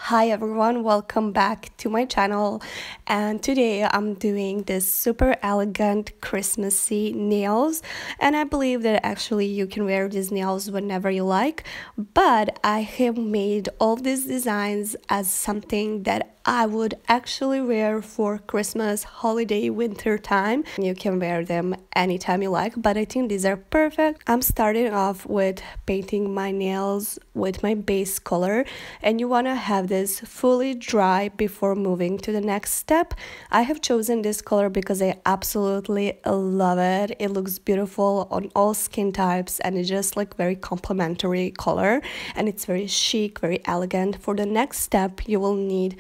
Hi everyone, welcome back to my channel, and today I'm doing this super elegant Christmassy nails, and I believe that actually you can wear these nails whenever you like, but I have made all these designs as something that I would actually wear for Christmas, holiday, winter time. You can wear them anytime you like, but I think these are perfect. I'm starting off with painting my nails with my base color, and you want to have this fully dry before moving to the next step. I have chosen this color because I absolutely love it. It looks beautiful on all skin types, and it's just like very complementary color, and it's very chic, very elegant. For the next step, you will need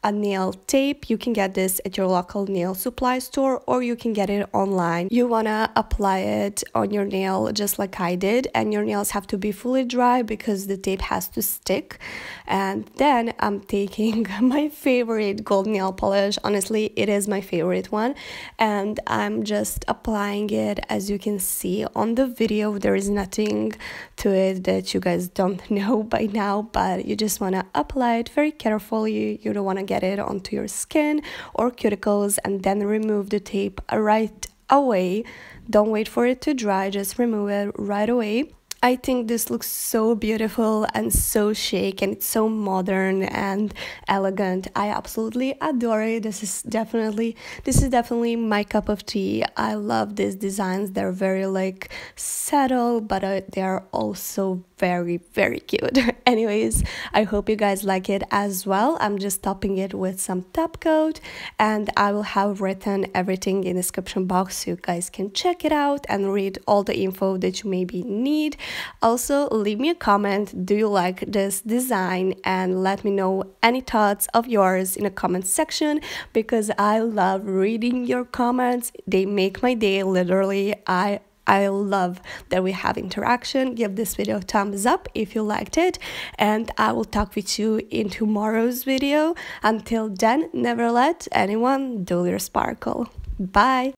a nail tape. You can get this at your local nail supply store, or you can get it online. You wanna apply it on your nail just like I did, and your nails have to be fully dry because the tape has to stick. And then I'm taking my favorite gold nail polish. Honestly, it is my favorite one, and I'm just applying it. As you can see on the video, there is nothing to it that you guys don't know by now, but you just want to apply it very carefully. You don't want to get it onto your skin or cuticles and then remove the tape right away. Don't wait for it to dry, just remove it right away. I think this looks so beautiful and so chic, and it's so modern and elegant. I absolutely adore it. This is definitely my cup of tea. I love these designs. They're very like subtle, but they are also very cute. Anyways, I hope you guys like it as well. I'm just topping it with some top coat, and I will have written everything in the description box so you guys can check it out and read all the info that you maybe need. Also, leave me a comment, do you like this design, and let me know any thoughts of yours in the comment section, because I love reading your comments. They make my day, literally. I love that we have interaction. Give this video a thumbs up if you liked it, and I will talk with you in tomorrow's video. Until then, never let anyone dull your sparkle. Bye!